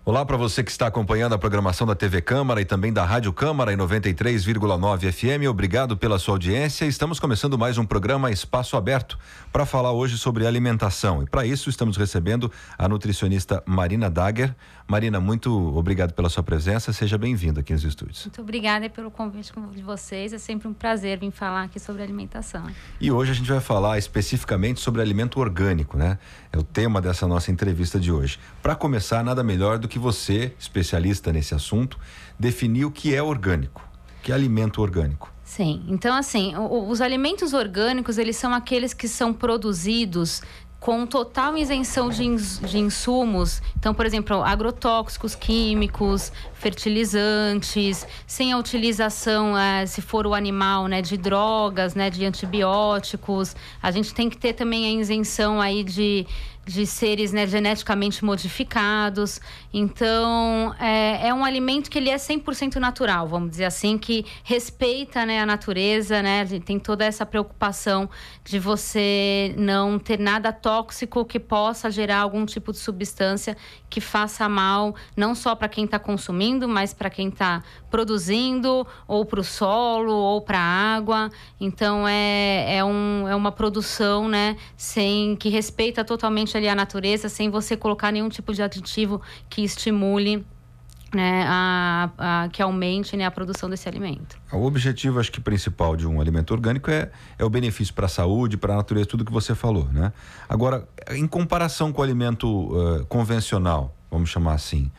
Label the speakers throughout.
Speaker 1: Olá para você que está acompanhando a programação da TV Câmara e também da Rádio Câmara em 93,9 FM. Obrigado pela sua audiência. Estamos começando mais um programa Espaço Aberto para falar hoje sobre alimentação. E para isso estamos recebendo a nutricionista Marina Dagher. Marina, muito obrigado pela sua presença. Seja bem-vinda aqui nos estúdios.
Speaker 2: Muito obrigada pelo convite de vocês. É sempre um prazer vir falar aqui sobre alimentação.
Speaker 1: E hoje a gente vai falar especificamente sobre alimento orgânico, né? É o tema dessa nossa entrevista de hoje. Para começar, nada melhor do que você, especialista nesse assunto, definir o que é orgânico, que é alimento orgânico.
Speaker 2: Sim, então assim, os alimentos orgânicos, eles são aqueles que são produzidos com total isenção de insumos. Então, por exemplo, agrotóxicos, químicos, fertilizantes, sem a utilização, se for o animal, né, de drogas, né, de antibióticos. A gente tem que ter também a isenção aí de seres, né, geneticamente modificados. Então, é um alimento que ele é 100% natural, vamos dizer assim, que respeita, né, a natureza, né, tem toda essa preocupação de você não ter nada tóxico que possa gerar algum tipo de substância que faça mal, não só para quem está consumindo, mas para quem está produzindo, ou para o solo, ou para a água. Então, é uma produção, né, que respeita totalmente ali a natureza, sem você colocar nenhum tipo de aditivo que estimule, né, que aumente, né, a produção desse alimento.
Speaker 1: O objetivo, acho que principal de um alimento orgânico é o benefício para a saúde, para a natureza, tudo que você falou, né? Agora, em comparação com o alimento convencional, vamos chamar assim,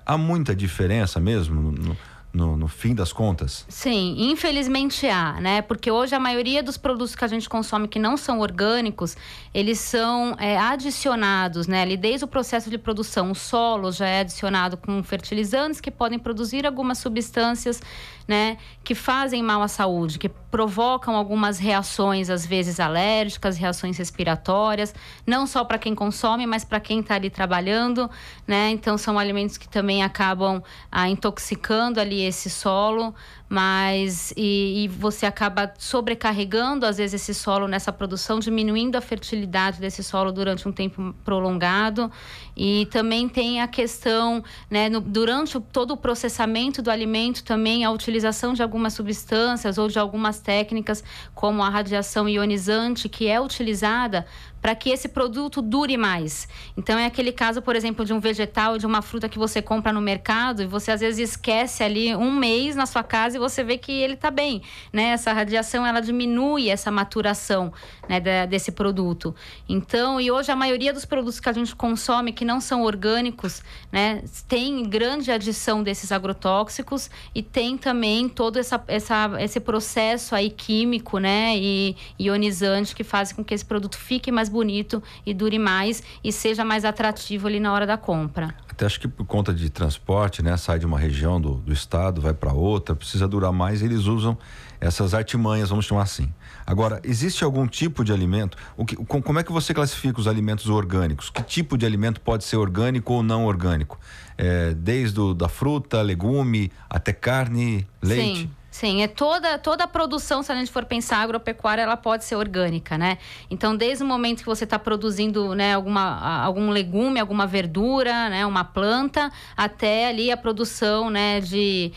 Speaker 1: há muita diferença mesmo no fim das contas?
Speaker 2: Sim, infelizmente há, né? Porque hoje a maioria dos produtos que a gente consome que não são orgânicos, eles são adicionados, né? Ali desde o processo de produção, o solo já é adicionado com fertilizantes que podem produzir algumas substâncias, né, que fazem mal à saúde, que provocam algumas reações, às vezes alérgicas, reações respiratórias, não só para quem consome, mas para quem está ali trabalhando, né? Então são alimentos que também acabam intoxicando ali esse solo, mas e você acaba sobrecarregando às vezes esse solo nessa produção, diminuindo a fertilidade desse solo durante um tempo prolongado. E também tem a questão, né, durante todo o processamento do alimento, também a utilização de algumas substâncias ou de algumas técnicas, como a radiação ionizante, que é utilizada para que esse produto dure mais. Então, é aquele caso, por exemplo, de um vegetal, de uma fruta que você compra no mercado e você, às vezes, esquece ali um mês na sua casa e você vê que ele está bem, né? Essa radiação, ela diminui essa maturação, né, desse produto. Então, e hoje a maioria dos produtos que a gente consome que não são orgânicos, né, tem grande adição desses agrotóxicos e tem também todo esse processo aí químico, né, e ionizante que faz com que esse produto fique mais bonito e dure mais e seja mais atrativo ali na hora da compra.
Speaker 1: Até acho que por conta de transporte, né, sai de uma região do estado, vai para outra, precisa durar mais, eles usam essas artimanhas, vamos chamar assim. Agora, existe algum tipo de alimento? Como é que você classifica os alimentos orgânicos? Que tipo de alimento pode ser orgânico ou não orgânico? Desde da fruta, legume, até carne, leite?
Speaker 2: Sim, toda a produção, se a gente for pensar agropecuária, ela pode ser orgânica, né? Então, desde o momento que você está produzindo, né, algum legume, alguma verdura, né, uma planta, até ali a produção, né, de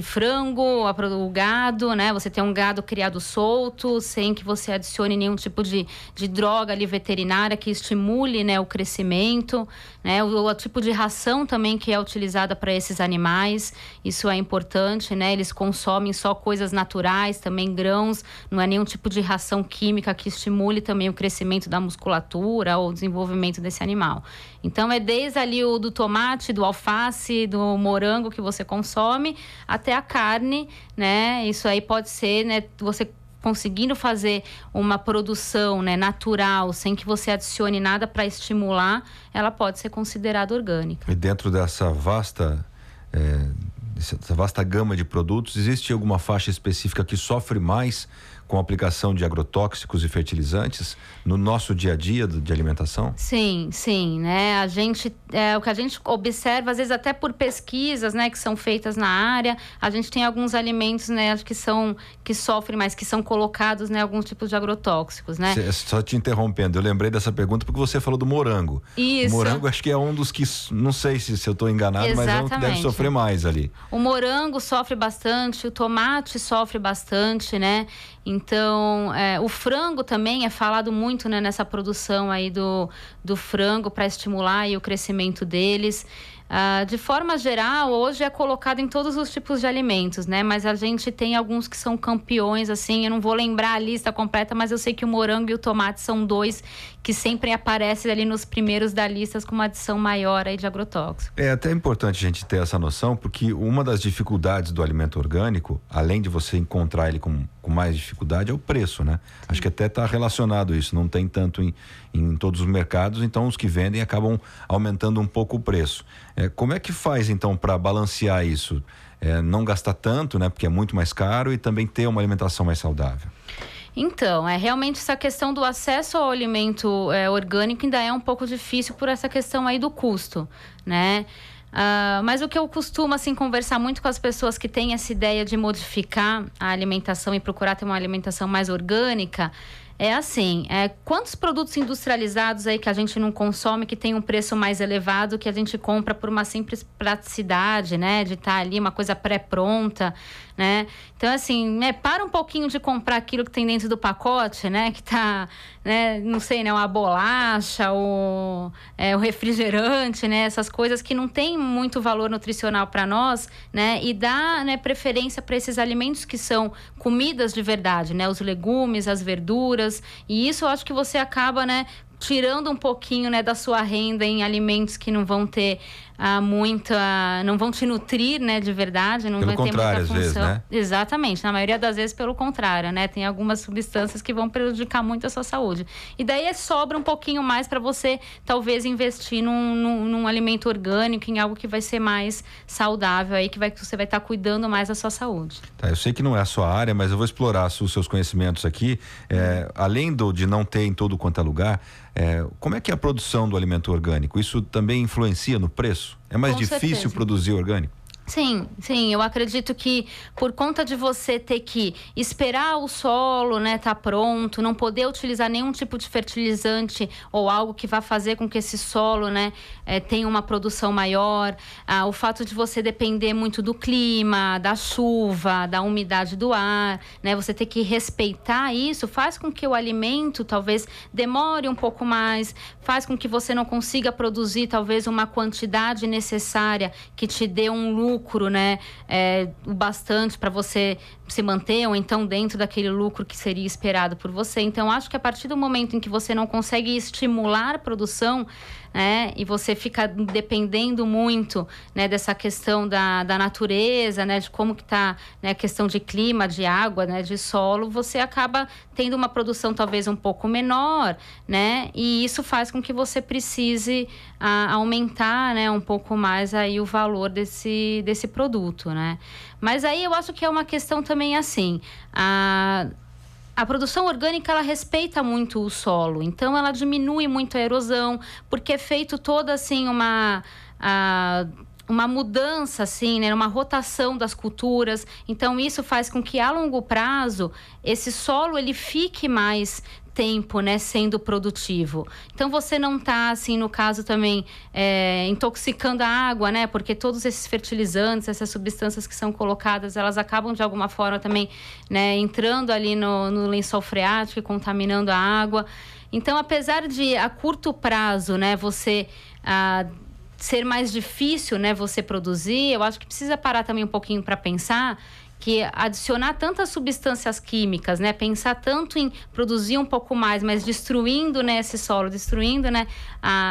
Speaker 2: frango, o gado, né? Você tem um gado criado solto, sem que você adicione nenhum tipo de droga ali veterinária que estimule, né, o crescimento, né? O tipo de ração também que é utilizada para esses animais, isso é importante, né? Eles consomem só coisas naturais, também grãos, não é nenhum tipo de ração química que estimule também o crescimento da musculatura ou o desenvolvimento desse animal. Então, é desde ali do tomate, do alface, do morango que você consome, até a carne, né? Isso aí pode ser, né, você conseguindo fazer uma produção, né, natural, sem que você adicione nada para estimular, ela pode ser considerada orgânica.
Speaker 1: E dentro dessa vasta gama de produtos, existe alguma faixa específica que sofre mais com a aplicação de agrotóxicos e fertilizantes no nosso dia a dia de alimentação?
Speaker 2: Sim, sim, né? O que a gente observa, às vezes até por pesquisas, né, que são feitas na área, a gente tem alguns alimentos, né, que sofrem mais, que são colocados, né, alguns tipos de agrotóxicos, né?
Speaker 1: Só te interrompendo, eu lembrei dessa pergunta porque você falou do morango.
Speaker 2: Isso.
Speaker 1: O morango acho que é um dos que, não sei se eu estou enganado,
Speaker 2: Exatamente.
Speaker 1: mas é um que deve sofrer mais ali.
Speaker 2: O morango sofre bastante, o tomate sofre bastante, né? Então, o frango também é falado muito, né, nessa produção aí do frango para estimular aí o crescimento deles. De forma geral, hoje é colocado em todos os tipos de alimentos, né? Mas a gente tem alguns que são campeões, assim, eu não vou lembrar a lista completa, mas eu sei que o morango e o tomate são dois que sempre aparecem ali nos primeiros da lista com uma adição maior aí de agrotóxico.
Speaker 1: É até importante a gente ter essa noção, porque uma das dificuldades do alimento orgânico, além de você encontrar ele com mais dificuldade, é o preço, né? Sim. Acho que até está relacionado isso, não tem tanto em todos os mercados, então os que vendem acabam aumentando um pouco o preço. Como é que faz então para balancear isso? Não gastar tanto, né? Porque é muito mais caro, e também ter uma alimentação mais saudável.
Speaker 2: Então, realmente essa questão do acesso ao alimento orgânico ainda é um pouco difícil por essa questão aí do custo, né? Mas o que eu costumo, assim, conversar muito com as pessoas que têm essa ideia de modificar a alimentação e procurar ter uma alimentação mais orgânica, quantos produtos industrializados aí que a gente não consome, que tem um preço mais elevado, que a gente compra por uma simples praticidade, né? De estar ali uma coisa pré-pronta, né? Então, assim, para um pouquinho de comprar aquilo que tem dentro do pacote, né? Que tá, né? Não sei, né? Uma bolacha, o refrigerante, né? Essas coisas que não tem muito valor nutricional para nós, né? E dá, né, preferência para esses alimentos que são comidas de verdade, né? Os legumes, as verduras. E isso eu acho que você acaba, né, tirando um pouquinho, né, da sua renda em alimentos que não vão ter não vão te nutrir, né, de verdade, não vai ter muita função. Vezes, né? Exatamente, na maioria das vezes pelo contrário, né? Tem algumas substâncias que vão prejudicar muito a sua saúde. E daí sobra um pouquinho mais para você talvez investir num alimento orgânico, em algo que vai ser mais saudável aí, que você vai estar cuidando mais da sua saúde.
Speaker 1: Tá, eu sei que não é a sua área, mas eu vou explorar os seus conhecimentos aqui. Além de não ter em todo quanto é lugar, como é que é a produção do alimento orgânico? Isso também influencia no preço? É mais difícil produzir orgânico?
Speaker 2: Sim, eu acredito que por conta de você ter que esperar o solo, né, tá pronto, não poder utilizar nenhum tipo de fertilizante ou algo que vá fazer com que esse solo, né, tenha uma produção maior, o fato de você depender muito do clima, da chuva, da umidade do ar, né, você ter que respeitar isso, faz com que o alimento talvez demore um pouco mais, faz com que você não consiga produzir talvez uma quantidade necessária que te dê um lucro, né, o bastante para você se manter, ou então dentro daquele lucro que seria esperado por você. Então, acho que a partir do momento em que você não consegue estimular a produção, né, e você fica dependendo muito, né, dessa questão da natureza, né, de como que está, né, a questão de clima, de água, né, de solo, você acaba tendo uma produção talvez um pouco menor, né, e isso faz com que você precise aumentar, né, um pouco mais aí o valor desse produto, né. Mas aí eu acho que é uma questão também assim, a produção orgânica, ela respeita muito o solo, então ela diminui muito a erosão, porque é feito toda assim uma mudança, assim, né, uma rotação das culturas. Então isso faz com que a longo prazo esse solo ele fique mais tempo, né, sendo produtivo. Então você não está, assim, no caso também intoxicando a água, né, porque todos esses fertilizantes, essas substâncias que são colocadas, elas acabam de alguma forma também, né, entrando ali no lençol freático e contaminando a água. Então, apesar de a curto prazo, né, você ser mais difícil, né, você produzir, eu acho que precisa parar também um pouquinho para pensar que adicionar tantas substâncias químicas, né, pensar tanto em produzir um pouco mais, mas destruindo, né, esse solo, destruindo, né,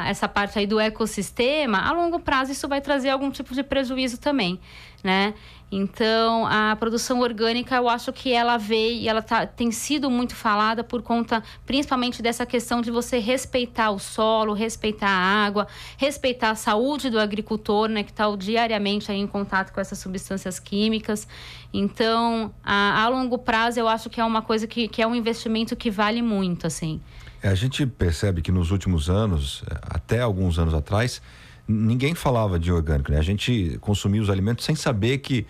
Speaker 2: essa parte aí do ecossistema, a longo prazo isso vai trazer algum tipo de prejuízo também, né? Então, a produção orgânica, eu acho que ela veio e ela tem sido muito falada por conta, principalmente dessa questão de você respeitar o solo, respeitar a água, respeitar a saúde do agricultor, né, que está diariamente aí em contato com essas substâncias químicas. Então, a longo prazo, eu acho que é uma coisa que é um investimento que vale muito, assim.
Speaker 1: A gente percebe que nos últimos anos, até alguns anos atrás, ninguém falava de orgânico, né? A gente consumia os alimentos sem saber que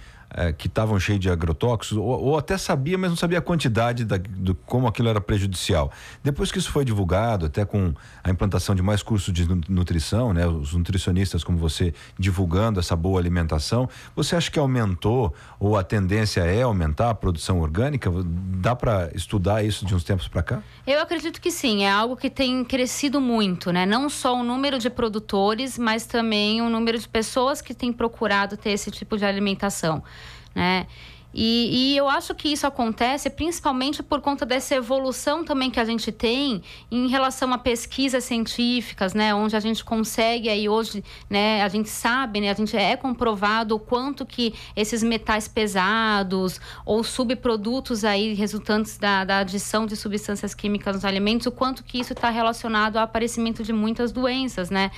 Speaker 1: estavam cheios de agrotóxicos, ou até sabia, mas não sabia a quantidade do como aquilo era prejudicial. Depois que isso foi divulgado, até com a implantação de mais cursos de nutrição, né? Os nutricionistas como você divulgando essa boa alimentação, você acha que aumentou, ou a tendência é aumentar a produção orgânica? Dá para estudar isso de uns tempos para cá?
Speaker 2: Eu acredito que sim, é algo que tem crescido muito, né? Não só o número de produtores, mas também o número de pessoas que têm procurado ter esse tipo de alimentação, né? E eu acho que isso acontece principalmente por conta dessa evolução também que a gente tem em relação a pesquisas científicas, né? Onde a gente consegue aí hoje, né? A gente sabe, né? A gente é comprovado o quanto que esses metais pesados ou subprodutos aí resultantes da adição de substâncias químicas nos alimentos, o quanto que isso está relacionado ao aparecimento de muitas doenças, né?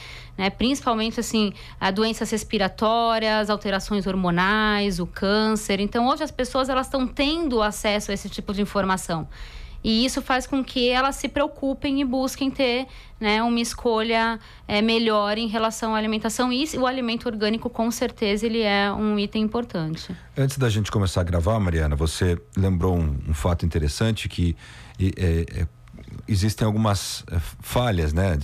Speaker 2: Principalmente, assim, doenças respiratórias, alterações hormonais, o câncer. Então, hoje as pessoas elas estão tendo acesso a esse tipo de informação. E isso faz com que elas se preocupem e busquem ter, né, uma escolha melhor em relação à alimentação. E o alimento orgânico, com certeza, ele é um item importante.
Speaker 1: Antes da gente começar a gravar, Mariana, você lembrou um fato interessante que existem algumas falhas, né,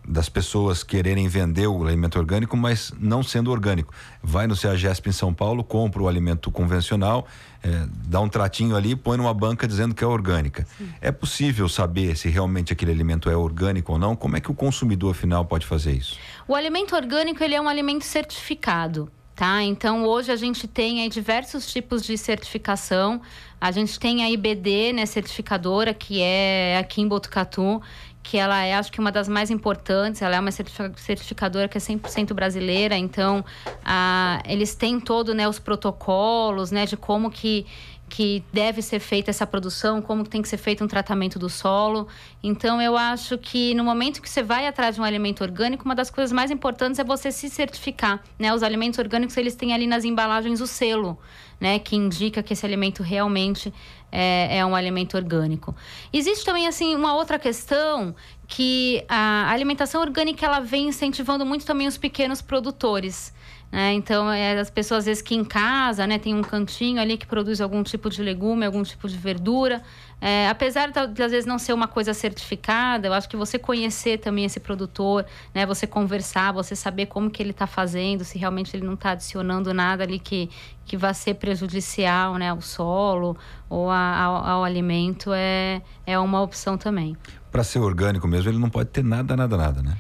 Speaker 1: das pessoas quererem vender o alimento orgânico, mas não sendo orgânico. Vai no CEAGESP em São Paulo, compra o alimento convencional, dá um tratinho ali, põe numa banca dizendo que é orgânica. Sim. É possível saber se realmente aquele alimento é orgânico ou não? Como é que o consumidor final pode fazer isso?
Speaker 2: O alimento orgânico, ele é um alimento certificado. Tá? Então, hoje a gente tem aí diversos tipos de certificação. A gente tem a IBD, né, certificadora, que é aqui em Botucatu, que ela é, acho que, uma das mais importantes. Ela é uma certificadora que é 100% brasileira. Então, eles têm todo, né, os protocolos, né, de como que deve ser feita essa produção, como tem que ser feito um tratamento do solo. Então, eu acho que no momento que você vai atrás de um alimento orgânico, uma das coisas mais importantes é você se certificar, né? Os alimentos orgânicos, eles têm ali nas embalagens o selo, né? Que indica que esse alimento realmente é um alimento orgânico. Existe também, assim, uma outra questão que a alimentação orgânica, ela vem incentivando muito também os pequenos produtores. Então, as pessoas, às vezes, que em casa, né, tem um cantinho ali que produz algum tipo de legume, algum tipo de verdura. Apesar de, às vezes, não ser uma coisa certificada, eu acho que você conhecer também esse produtor, né, você conversar, você saber como que ele está fazendo, se realmente ele não está adicionando nada ali que vai ser prejudicial, né, ao solo ou ao alimento, é uma opção também.
Speaker 1: Para ser orgânico mesmo, ele não pode ter nada, né?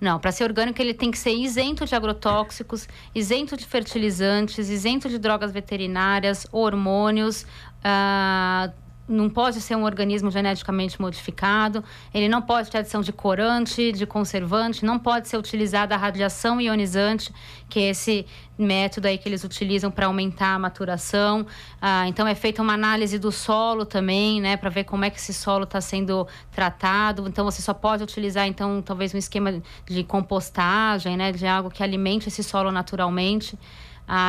Speaker 2: Não, para ser orgânico ele tem que ser isento de agrotóxicos, isento de fertilizantes, isento de drogas veterinárias, hormônios, não pode ser um organismo geneticamente modificado, ele não pode ter adição de corante, de conservante, não pode ser utilizada a radiação ionizante, que é esse método aí que eles utilizam para aumentar a maturação. Então é feita uma análise do solo também, né, para ver como é que esse solo está sendo tratado. Então você só pode utilizar, então, talvez um esquema de compostagem, né, de algo que alimente esse solo naturalmente.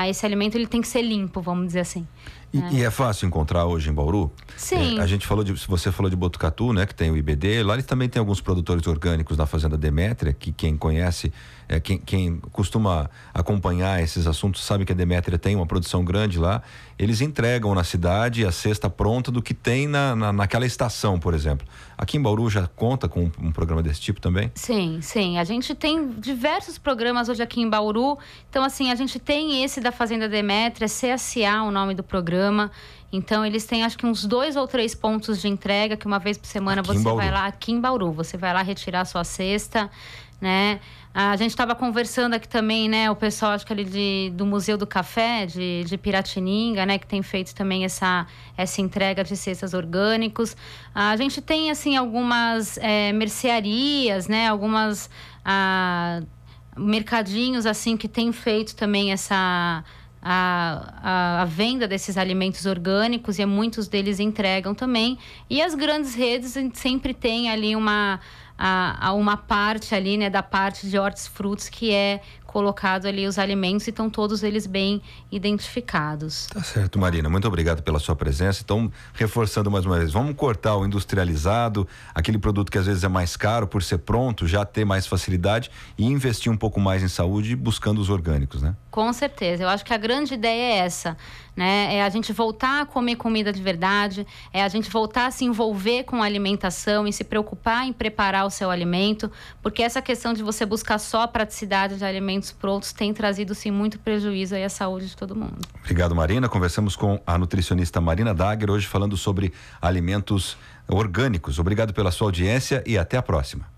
Speaker 2: Esse alimento ele tem que ser limpo, vamos dizer assim.
Speaker 1: E é fácil encontrar hoje em Bauru?
Speaker 2: Sim.
Speaker 1: Você falou de Botucatu, né, que tem o IBD. Lá eles também tem alguns produtores orgânicos na Fazenda Demétria, que quem conhece, quem costuma acompanhar esses assuntos, sabe que a Demétria tem uma produção grande lá. Eles entregam na cidade a cesta pronta do que tem naquela estação, por exemplo. Aqui em Bauru já conta com um programa desse tipo também?
Speaker 2: Sim. A gente tem diversos programas hoje aqui em Bauru. Então, assim, a gente tem esse da Fazenda Demétria, CSA, o nome do programa. Então, eles têm, acho que uns 2 ou 3 pontos de entrega, que uma vez por semana aqui você vai lá, aqui em Bauru, você vai lá retirar a sua cesta, né? A gente estava conversando aqui também, né? O pessoal, acho que ali do Museu do Café, de Piratininga, né? Que tem feito também essa entrega de cestas orgânicos. A gente tem, assim, algumas mercearias, né? Algumas mercadinhos, assim, que tem feito também a venda desses alimentos orgânicos, e muitos deles entregam também. E as grandes redes, a gente sempre tem ali uma parte ali, né, da parte de hortifrutos, que é colocado ali os alimentos, e estão todos eles bem identificados.
Speaker 1: Tá certo, Marina, muito obrigado pela sua presença. Então, reforçando mais uma vez, vamos cortar o industrializado, aquele produto que às vezes é mais caro por ser pronto, já ter mais facilidade, e investir um pouco mais em saúde, buscando os orgânicos, né?
Speaker 2: Com certeza, eu acho que a grande ideia é essa, né? É a gente voltar a comer comida de verdade, é a gente voltar a se envolver com a alimentação e se preocupar em preparar o seu alimento, porque essa questão de você buscar só a praticidade de alimentos prontos tem trazido, sim, muito prejuízo aí à saúde de todo mundo.
Speaker 1: Obrigado, Marina. Conversamos com a nutricionista Marina Dagher, hoje falando sobre alimentos orgânicos. Obrigado pela sua audiência e até a próxima.